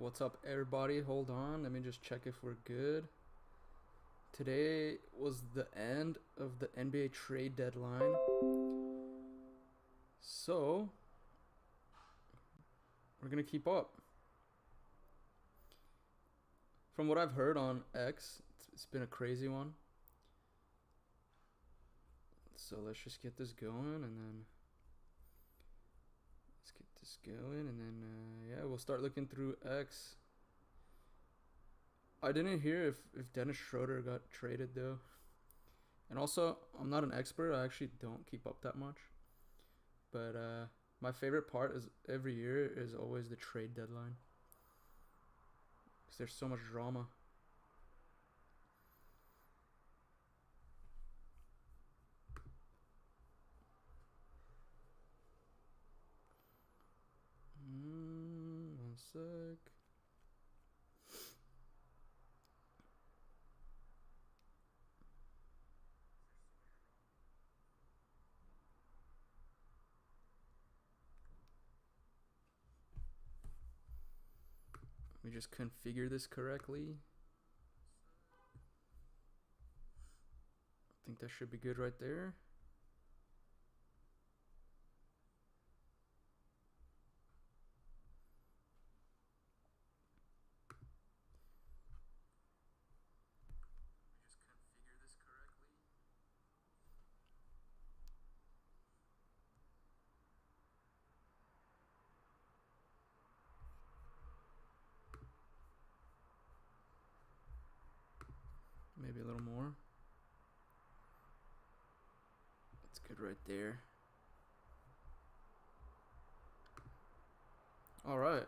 What's up, everybody? Hold on, let me just check if we're good. Today was the end of the NBA trade deadline. So, we're gonna keep up. From what I've heard on X, it's been a crazy one. So let's just get this going and then yeah, we'll start looking through X. I didn't hear if Dennis Schroeder got traded though. And also, I'm not an expert. I actually don't keep up that much. But my favorite part is every year is always the trade deadline. Because there's so much drama. One sec. Let me just configure this correctly. I think that should be good right there. Maybe a little more. That's good right there. All right.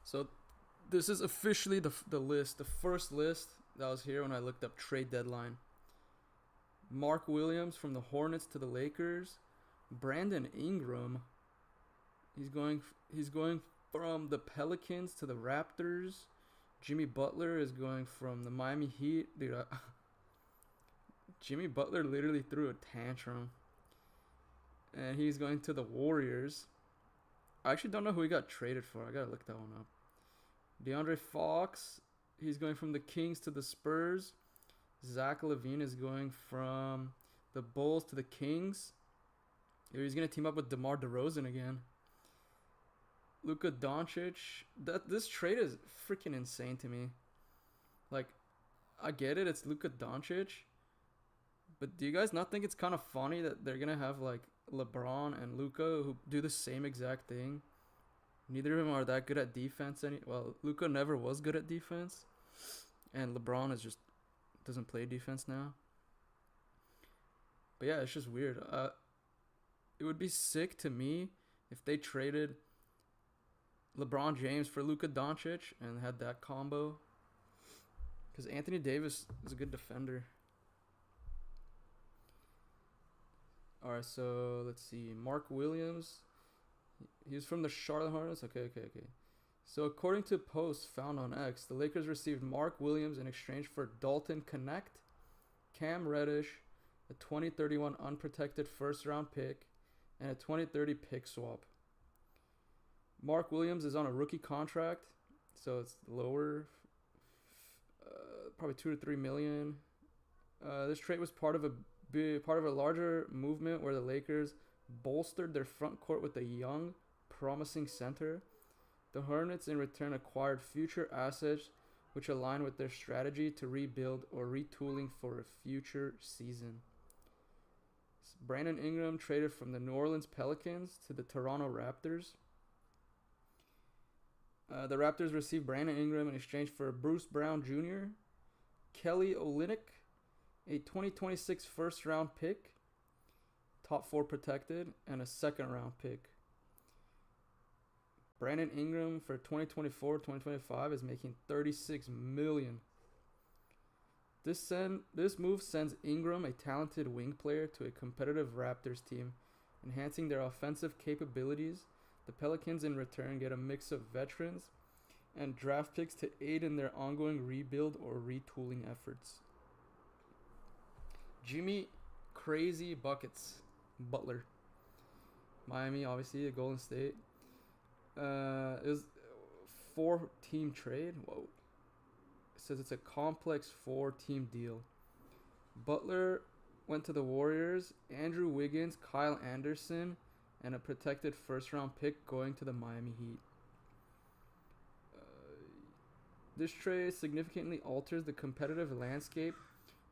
So this is officially the list, the first list that was here when I looked up trade deadline. Mark Williams from the Hornets to the Lakers. Brandon Ingram. He's going from the Pelicans to the Raptors. Jimmy Butler is going from the Miami Heat. Dude, Jimmy Butler literally threw a tantrum. And he's going to the Warriors. I actually don't know who he got traded for. I gotta look that one up. DeAndre Fox, he's going from the Kings to the Spurs. Zach LaVine is going from the Bulls to the Kings. He's gonna team up with DeMar DeRozan again. Luka Doncic. This trade is freaking insane to me. Like, I get it, it's Luka Doncic. But do you guys not think it's kind of funny that they're gonna have like LeBron and Luka who do the same exact thing? Neither of them are that good at defense. Well, Luka never was good at defense, and LeBron is just doesn't play defense now. But yeah, it's just weird. It would be sick to me if they traded LeBron James for Luka Doncic and had that combo. Because Anthony Davis is a good defender. Alright, so let's see. Mark Williams. He's from the Charlotte Hornets. Okay. So according to posts found on X, the Lakers received Mark Williams in exchange for Dalton Connect, Cam Reddish, a 2031 unprotected first round pick, and a 2030 pick swap. Mark Williams is on a rookie contract, so it's lower, probably 2 to 3 million. This trade was part of a larger movement where the Lakers bolstered their front court with a young, promising center. The Hornets in return acquired future assets which align with their strategy to rebuild or retooling for a future season. Brandon Ingram traded from the New Orleans Pelicans to the Toronto Raptors. The Raptors received Brandon Ingram in exchange for Bruce Brown Jr., Kelly Olynyk, a 2026 first round pick, top 4 protected, and a second round pick. Brandon Ingram for 2024-2025 is making $36 million. This move sends Ingram, a talented wing player, to a competitive Raptors team, enhancing their offensive capabilities. The Pelicans in return get a mix of veterans and draft picks to aid in their ongoing rebuild or retooling efforts. Jimmy Crazy Buckets Butler. Miami, obviously, Golden State. It was 4-team trade. Whoa. It says it's a complex 4-team deal. Butler went to the Warriors. Andrew Wiggins, Kyle Anderson, and a protected first-round pick going to the Miami Heat. This trade significantly alters the competitive landscape,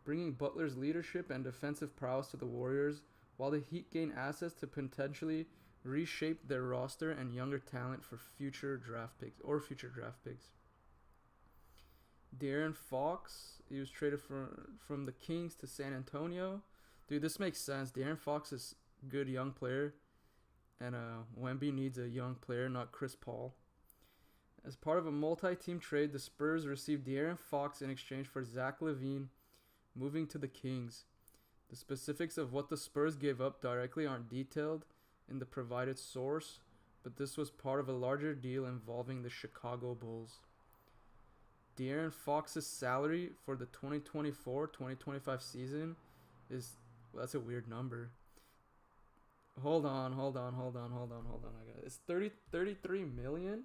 bringing Butler's leadership and defensive prowess to the Warriors, while the Heat gain assets to potentially reshape their roster and younger talent for future draft picks. De'Aaron Fox, he was traded from the Kings to San Antonio. Dude, this makes sense. De'Aaron Fox is a good young player, and Wemby needs a young player, not Chris Paul. As part of a multi-team trade, the Spurs received De'Aaron Fox in exchange for Zach LaVine, moving to the Kings. The specifics of what the Spurs gave up directly aren't detailed in the provided source, but this was part of a larger deal involving the Chicago Bulls. De'Aaron Fox's salary for the 2024-2025 season is... Well, that's a weird number. Hold on. It's 33 million.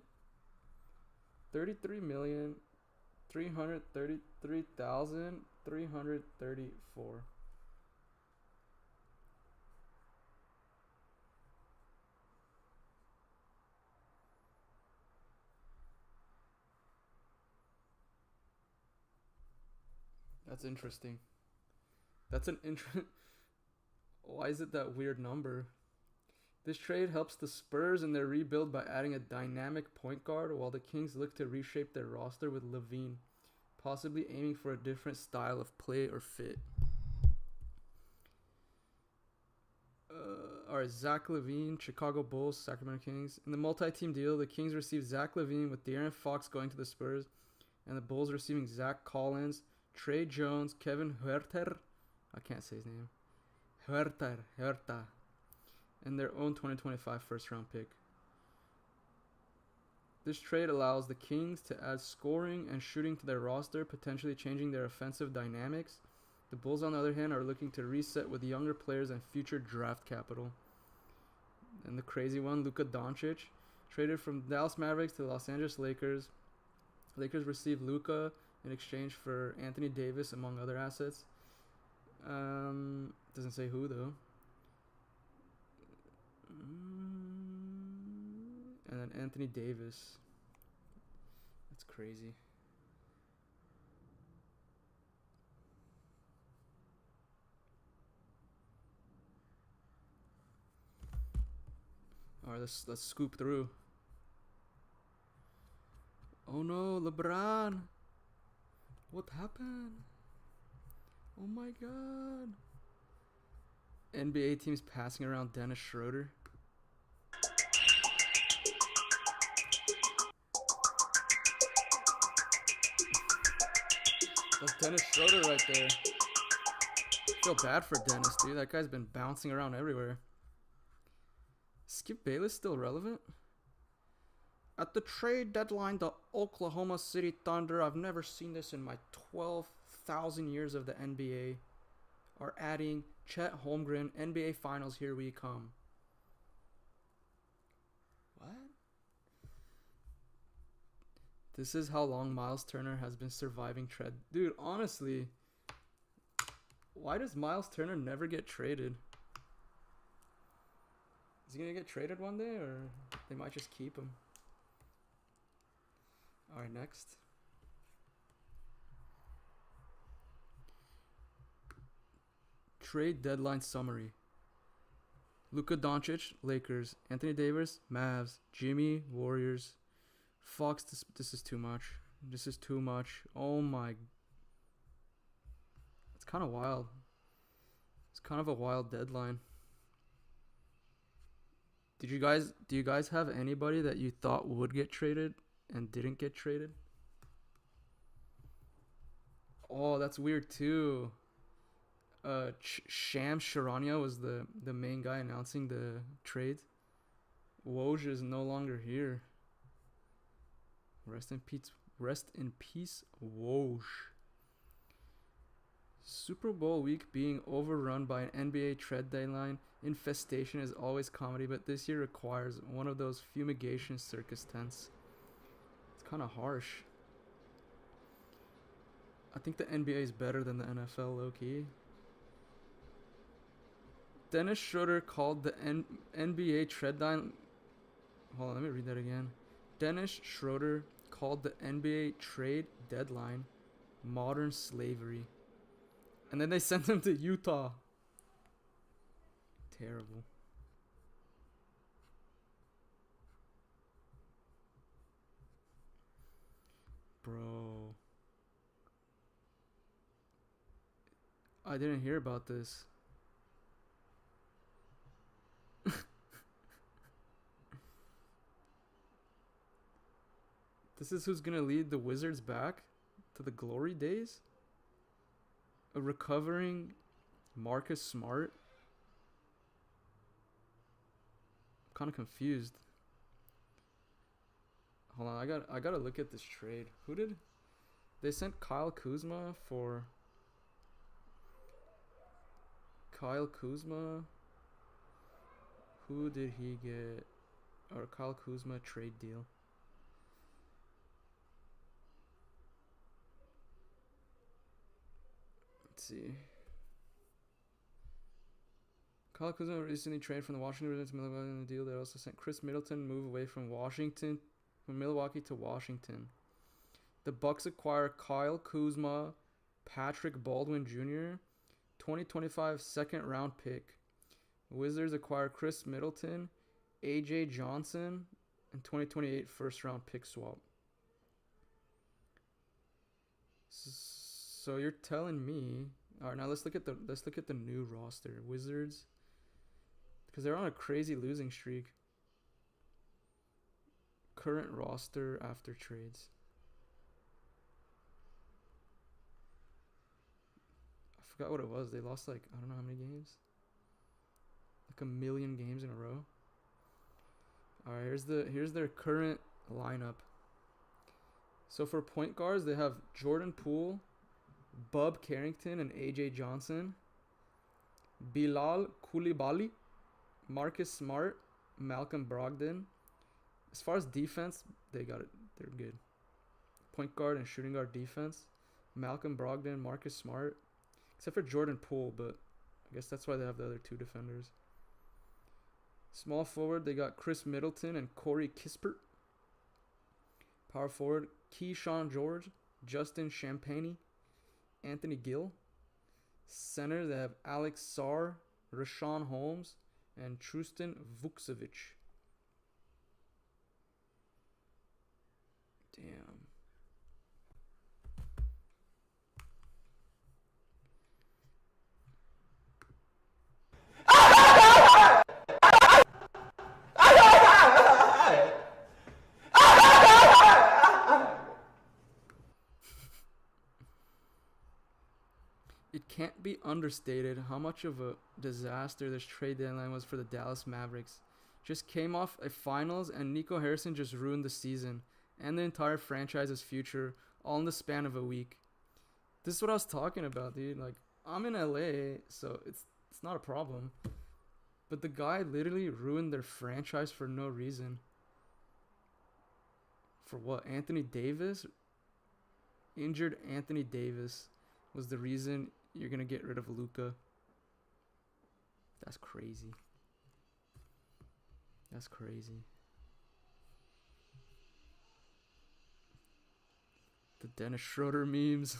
33,333,334. That's interesting. Why is it that weird number? This trade helps the Spurs in their rebuild by adding a dynamic point guard, while the Kings look to reshape their roster with LaVine, possibly aiming for a different style of play or fit. Alright, Zach LaVine, Chicago Bulls, Sacramento Kings. In the multi-team deal, the Kings received Zach LaVine with De'Aaron Fox going to the Spurs, and the Bulls receiving Zach Collins, Trey Jones, Kevin Huerter, I can't say his name, Huerta, and their own 2025 first-round pick. This trade allows the Kings to add scoring and shooting to their roster, potentially changing their offensive dynamics. The Bulls, on the other hand, are looking to reset with younger players and future draft capital. And the crazy one, Luka Doncic, traded from Dallas Mavericks to the Los Angeles Lakers. Lakers received Luka in exchange for Anthony Davis, among other assets. Doesn't say who, though. And then Anthony Davis. That's crazy. Alright, let's scoop through. Oh no, LeBron. What happened? Oh my god. NBA teams passing around Dennis Schroeder. That's Dennis Schroeder right there. I feel bad for Dennis, dude. That guy's been bouncing around everywhere. Skip Bayless still relevant? At the trade deadline, the Oklahoma City Thunder, I've never seen this in my 12,000 years of the NBA, are adding Chet Holmgren. NBA Finals, here we come. What? This is how long Miles Turner has been surviving trade. Dude, honestly, why does Miles Turner never get traded? Is he going to get traded one day, or they might just keep him? Alright, next. Trade deadline summary. Luka Doncic, Lakers. Anthony Davis, Mavs. Jimmy, Warriors. Fox, this is too much. This is too much. Oh my. It's kind of wild. It's kind of a wild deadline. Do you guys have anybody that you thought would get traded and didn't get traded? Oh, that's weird too. Shams Charania was the main guy announcing the trades. Woj is no longer here. Rest in peace, Woj. Super Bowl week being overrun by an NBA trade deadline infestation is always comedy, but this year requires one of those fumigation circus tents. It's kind of harsh. I think the NBA is better than the NFL, low-key. Dennis Schroeder called the NBA trade deadline... Hold on, let me read that again. Dennis Schroeder called the NBA trade deadline modern slavery. And then they sent him to Utah. Terrible. Bro. I didn't hear about this. This is who's gonna lead the Wizards back to the glory days? A recovering Marcus Smart? I'm kind of confused. Hold on, I gotta look at this trade. Who did they sent Kyle Kuzma for? Kyle Kuzma. Who did he get? Or Kyle Kuzma trade deal. Let's see. Kyle Kuzma recently traded from the Washington Wizards to Milwaukee in the deal that also sent Chris Middleton move away from Milwaukee to Washington. The Bucks acquire Kyle Kuzma, Patrick Baldwin Jr., 2025 second round pick. Wizards acquire Chris Middleton, AJ Johnson, and 2028 first round pick swap. So you're telling me, all right, now let's look at the new roster. Wizards, because they're on a crazy losing streak. Current roster after trades. I forgot what it was. They lost like, I don't know how many games. Like 1 million games in a row. All right, here's their current lineup. So for point guards, they have Jordan Poole, Bub Carrington, and AJ Johnson. Bilal Coulibaly, Marcus Smart, Malcolm Brogdon. As far as defense, they got it. They're good. Point guard and shooting guard defense. Malcolm Brogdon, Marcus Smart. Except for Jordan Poole, but I guess that's why they have the other two defenders. Small forward, they got Chris Middleton and Corey Kispert. Power forward, Keyshawn George, Justin Champagnie, Anthony Gill. Center, they have Alex Sarr, Rashawn Holmes, and Trustin Vukcevic. Damn. It can't be understated how much of a disaster this trade deadline was for the Dallas Mavericks. Just came off a finals and Nico Harrison just ruined the season and the entire franchise's future all in the span of a week. This is what I was talking about, dude. Like, I'm in LA, so it's not a problem. But the guy literally ruined their franchise for no reason. For what? Anthony Davis? Injured Anthony Davis was the reason you're going to get rid of Luka. That's crazy. That's crazy. The Dennis Schroeder memes.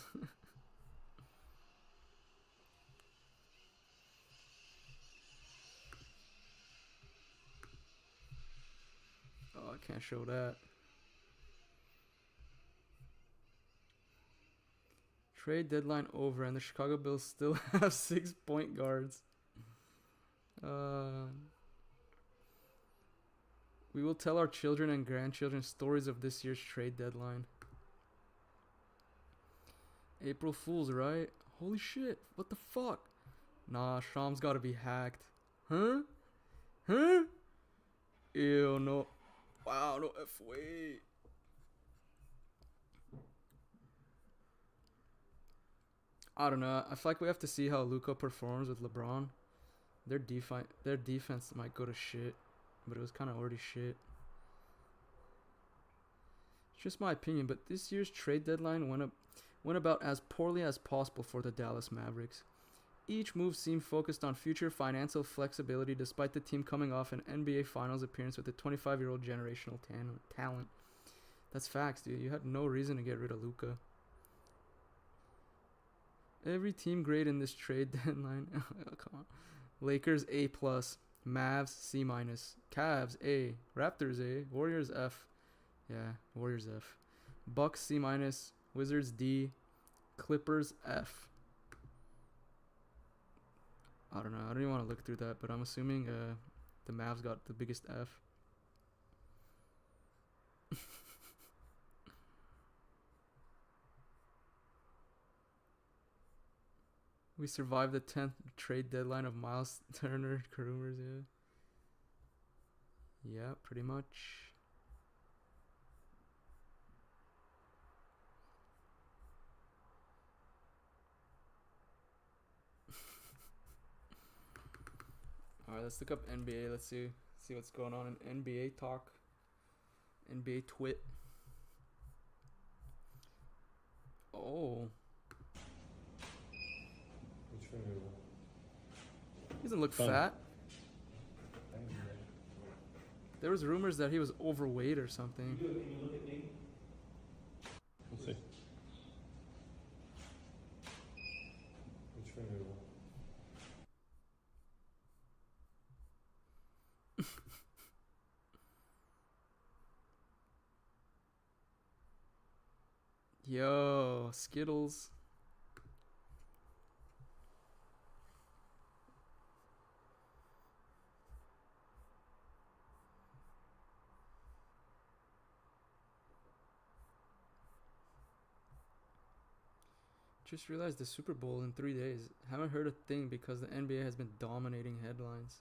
Oh, I can't show that. Trade deadline over and the Chicago Bulls still have 6 point guards. We will tell our children and grandchildren stories of this year's trade deadline. April Fools, right? Holy shit, what the fuck? Nah, Sham's gotta be hacked. Huh? Huh? Ew, no. Wow, no F-way. I don't know. I feel like we have to see how Luka performs with LeBron. Their defense might go to shit, but it was kind of already shit. Just my opinion, but this year's trade deadline went about as poorly as possible for the Dallas Mavericks. Each move seemed focused on future financial flexibility despite the team coming off an NBA Finals appearance with a 25-year-old generational talent. That's facts, dude. You had no reason to get rid of Luka. Every team grade in this trade deadline. Oh, come on. Lakers A+, Mavs C-, Cavs A, Raptors A, Warriors F. Yeah, Warriors F. Bucks C-, Wizards D, Clippers F. I don't know. I don't even want to look through that, but I'm assuming the Mavs got the biggest F. We survived the 10th trade deadline of Miles Turner rumors, yeah. Yeah, pretty much. Alright, let's look up NBA. Let's see what's going on in NBA talk. NBA twit. Oh. He doesn't look fat. There was rumors that he was overweight or something. Let's see. Yo, Skittles. Just realized the Super Bowl in 3 days. Haven't heard a thing because the NBA has been dominating headlines.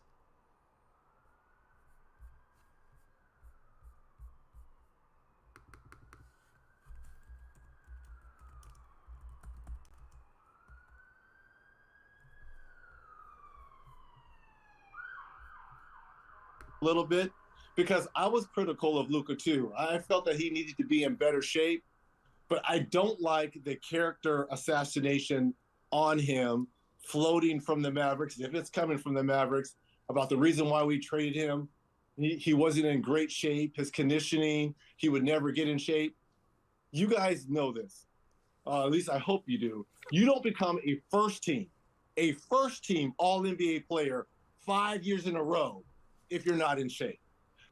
A little bit, because I was critical of Luka too. I felt that he needed to be in better shape, but I don't like the character assassination on him floating from the Mavericks. If it's coming from the Mavericks about the reason why we traded him, he wasn't in great shape, his conditioning, he would never get in shape. You guys know this. At least I hope you do. You don't become a first team All-NBA player 5 years in a row if you're not in shape.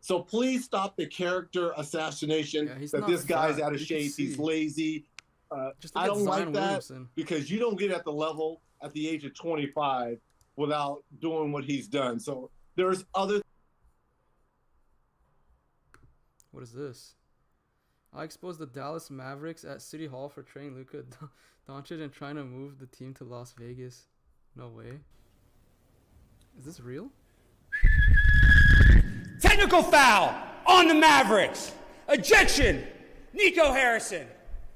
So please stop the character assassination that this guy's out of shape, he's lazy. I don't like that because you don't get at the level at the age of 25 without doing what he's done. So there's other. What is this? I exposed the Dallas Mavericks at City Hall for trading Luka Doncic and trying to move the team to Las Vegas. No way. Is this real? Technical foul on the Mavericks. Ejection. Nico Harrison.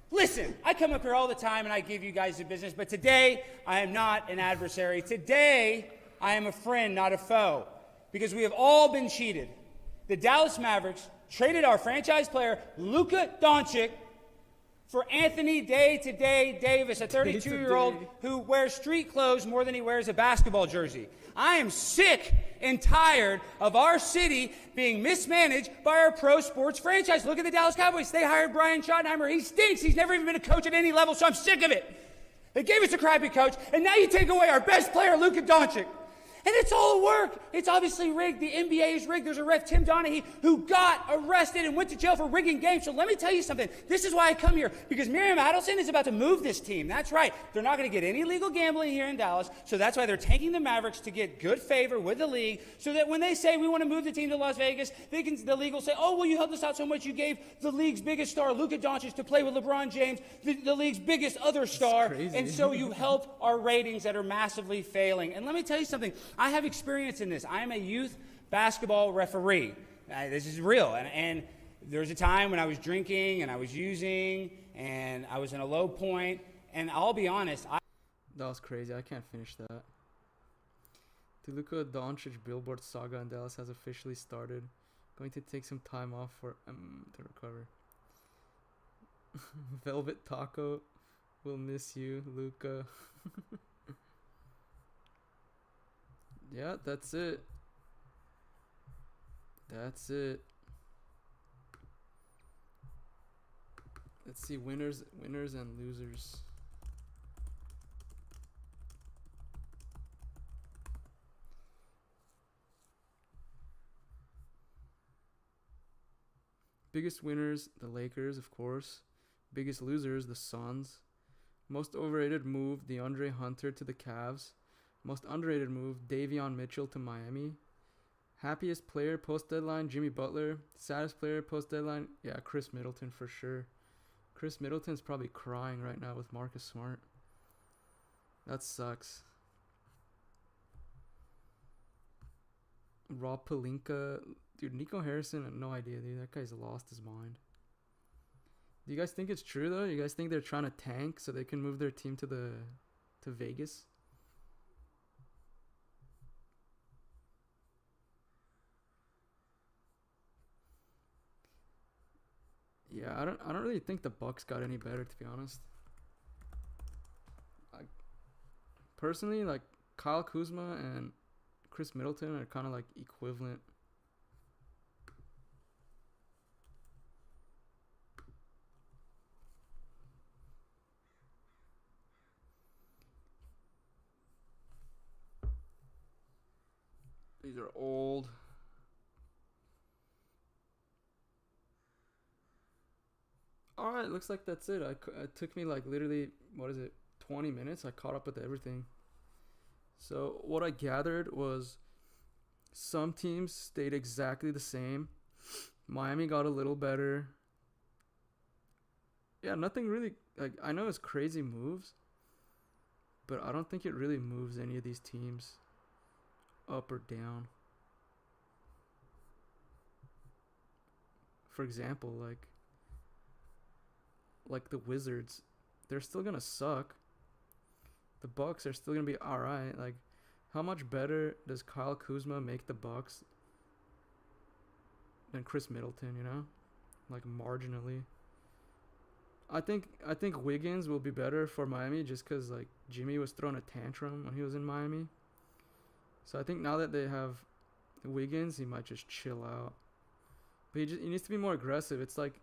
Listen, I come up here all the time and I give you guys the business, but today I am not an adversary. Today I am a friend, not a foe, because we have all been cheated. The Dallas Mavericks traded our franchise player, Luka Doncic, for Anthony Day-to-Day Davis, a 32-year-old who wears street clothes more than he wears a basketball jersey. I am sick and tired of our city being mismanaged by our pro sports franchise. Look at the Dallas Cowboys. They hired Brian Schottenheimer. He stinks. He's never even been a coach at any level, so I'm sick of it. They gave us a crappy coach, and now you take away our best player, Luka Doncic. And it's all work. It's obviously rigged. The NBA is rigged. There's a ref, Tim Donaghy, who got arrested and went to jail for rigging games. So let me tell you something. This is why I come here, because Miriam Adelson is about to move this team. That's right. They're not going to get any legal gambling here in Dallas. So that's why they're taking the Mavericks to get good favor with the league, so that when they say we want to move the team to Las Vegas, the league will say, oh, well, you helped us out so much. You gave the league's biggest star, Luka Doncic, to play with LeBron James, the league's biggest other star. And so you help our ratings that are massively failing. And let me tell you something. I have experience in this. I am a youth basketball referee. This is real. And there was a time when I was drinking and I was using and I was in a low point. And I'll be honest. That was crazy. I can't finish that. The Luka Doncic billboard saga in Dallas has officially started. Going to take some time off to recover. Velvet Taco. We'll miss you, Luka. Yeah, that's it. That's it. Let's see winners and losers. Biggest winners, the Lakers, of course. Biggest losers, the Suns. Most overrated move, DeAndre Hunter to the Cavs. Most underrated move, Davion Mitchell to Miami. Happiest player post-deadline, Jimmy Butler. Saddest player post-deadline, yeah, Chris Middleton for sure. Chris Middleton's probably crying right now with Marcus Smart. That sucks. Rob Pelinka. Dude, Nico Harrison, I have no idea, dude. That guy's lost his mind. Do you guys think it's true, though? You guys think they're trying to tank so they can move their team to Vegas? Yeah, I don't really think the Bucks got any better, to be honest. Personally, like Kyle Kuzma and Chris Middleton are kind of like equivalent. These are old. Alright, looks like that's it. It took me like literally, 20 minutes? I caught up with everything. So what I gathered was some teams stayed exactly the same. Miami got a little better. Yeah, nothing really, like, I know it's crazy moves, but I don't think it really moves any of these teams up or down. For example, like the Wizards, they're still gonna suck. The Bucks are still gonna be alright. Like, how much better does Kyle Kuzma make the Bucks than Chris Middleton, you know? Like, marginally. I think Wiggins will be better for Miami just because, like, Jimmy was throwing a tantrum when he was in Miami. So I think now that they have Wiggins, he might just chill out. But he needs to be more aggressive. It's like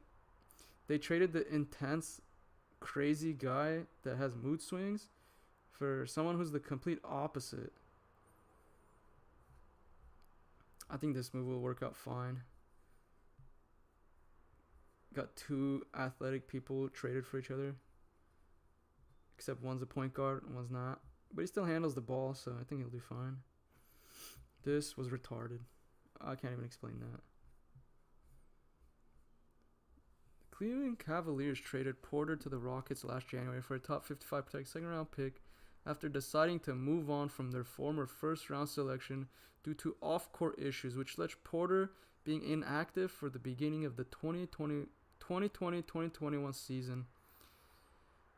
they traded the intense, crazy guy that has mood swings for someone who's the complete opposite. I think this move will work out fine. Got two athletic people traded for each other. Except one's a point guard and one's not. But he still handles the ball, so I think he'll do fine. This was retarded. I can't even explain that. The Cleveland Cavaliers traded Porter to the Rockets last January for a top 55 protected second round pick after deciding to move on from their former first round selection due to off-court issues, which led Porter being inactive for the beginning of the 2020-2021 season.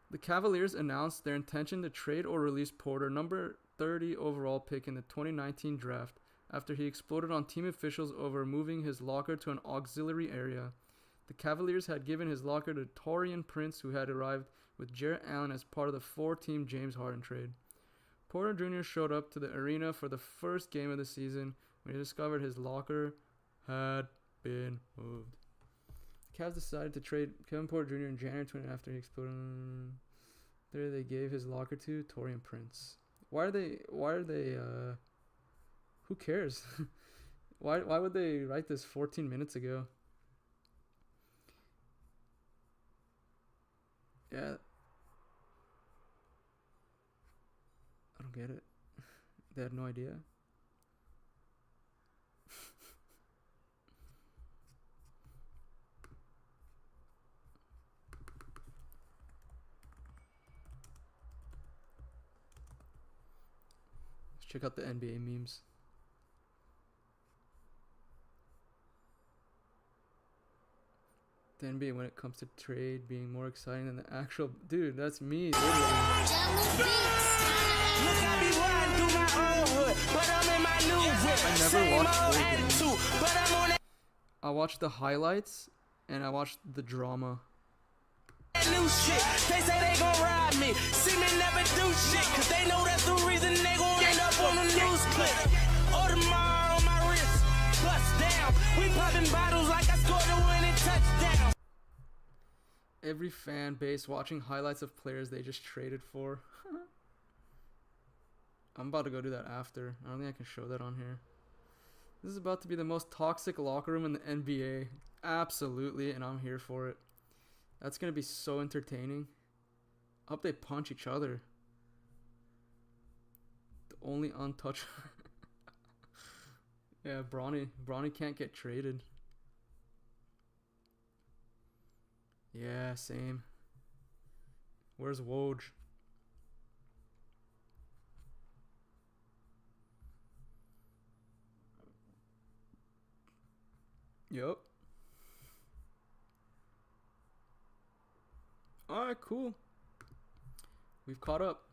The Cavaliers announced their intention to trade or release Porter, number 30 overall pick in the 2019 draft, after he exploded on team officials over moving his locker to an auxiliary area. The Cavaliers had given his locker to Taurean Prince, who had arrived with Jarrett Allen as part of the four-team James Harden trade. Porter Jr. showed up to the arena for the first game of the season when he discovered his locker had been moved. The Cavs decided to trade Kevin Porter Jr. in January 20 after he exploded. There they gave his locker to Taurean Prince. Why are they who cares? Why would they write this 14 minutes ago? Yeah. I don't get it. They had no idea. Let's check out the NBA memes. The NBA, when it comes to trade, being more exciting than the actual... Dude, that's me, literally. I never watched full games. I watched the highlights, and I watched the drama. that new shit. They say they gon' ride me. See me never do shit. Cause they know that's the reason they gon' end up on the news clip. Audemars on my wrist. Bust down. We popping bottles like I scored a winning touchdown. Every fan base watching highlights of players they just traded for. I'm about to go do that after. I don't think I can show that on here. This is about to be the most toxic locker room in the NBA. Absolutely, and I'm here for it. That's going to be so entertaining. I hope they punch each other. The only untouched. Yeah, Bronny can't get traded. Yeah, same. Where's Woj? Yep. Alright, cool. We've caught up.